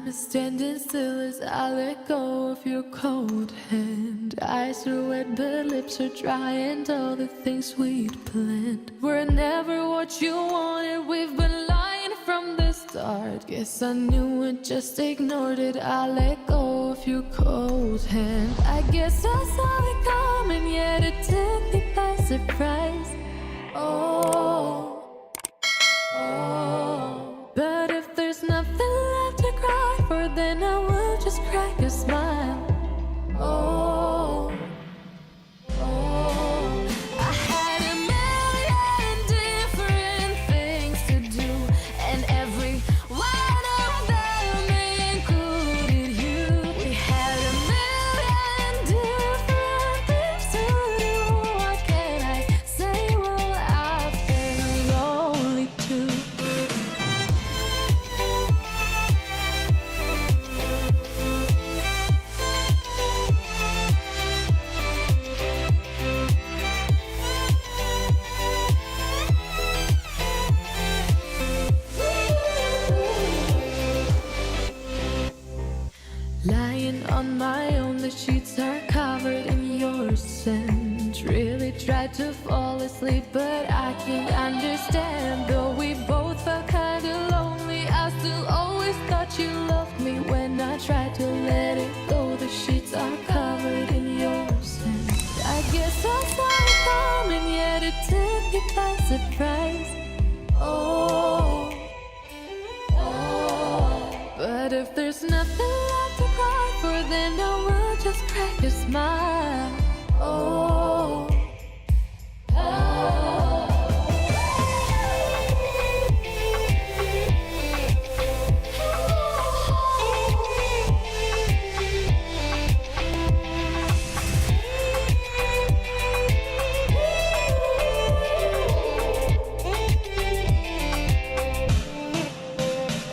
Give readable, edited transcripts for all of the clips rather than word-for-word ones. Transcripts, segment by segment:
Time is standing still as I let go of your cold hand. Eyes are wet but lips are dry, and all the things we'd planned were never what you wanted. We've been lying from the start. Guess I knew it, just ignored it. I let go of your cold hand. I guess I saw it coming, yet it took me by surprise. Oh, oh. But if there's nothing left to cry for, then I will just crack a smile. Oh, oh. I had a million different things to do, and every one of them included you. We had a million different things to do. What can I say? Well, I've been lonely too. Lying on my own, the sheets are covered in your scent. Really tried to fall asleep, but I can't understand. Though we both felt kinda lonely, I still always thought you loved me. When I tried to let it go, the sheets are covered in your scent. I guess I saw it coming, yet it took me by surprise. Oh, oh. But if there's nothing left to cry for, then I will just crack a smile. Oh, oh.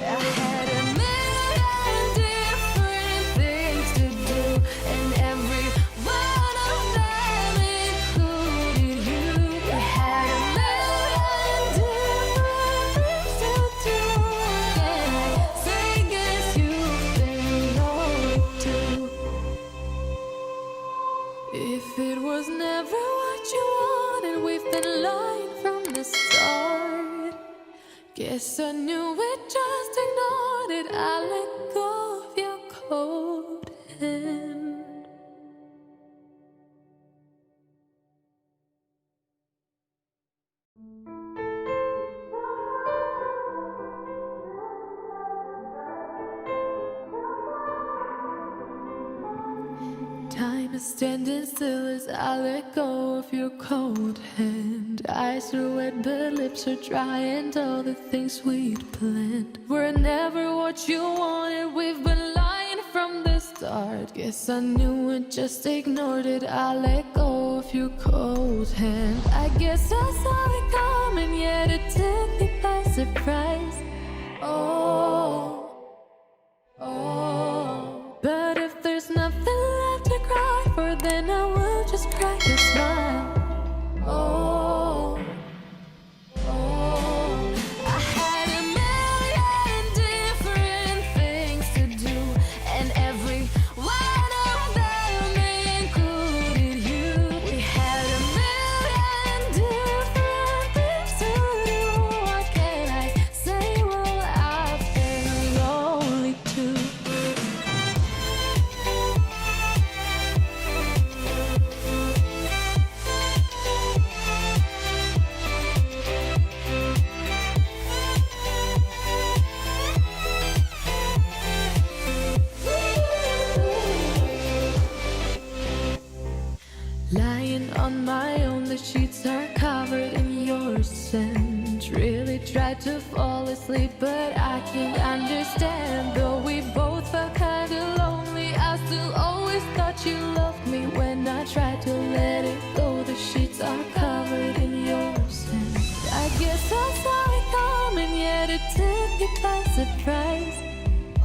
I had a million different things to do, and every one of them included you. We had a million different things to do. Can I say, guess you've been lonely too? If it was never what you wanted, we've been lying from the start. Guess I knew it, just ignored it. I let go of your cold hand. Time is standing still as I let go of your cold hand. Eyes are wet but lips are dry, and all the things we'd planned were never what you wanted. We've been lying from the start. Guess I knew it, just ignored it. I let go of your cold hand. I guess I saw it coming, yet it took me by surprise. Oh, oh. But if there's nothing left to cry for, then I will just crack a smile. Oh, oh. I had a million different things to do, and every one of them included you. We had a million different things to do. What can I say? Well, I've been lonely too. Lying on my own, the sheets are covered in your scent. Really tried to fall asleep, but I can't understand. Though we both felt kinda lonely, I still always thought you loved me. When I tried to let it go, the sheets are covered in your scent. I guess I saw it coming, yet it took me by surprise.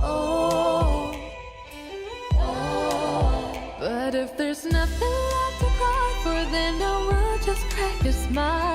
Oh, oh. But if there's nothing left to cry for, then I will just crack a smile.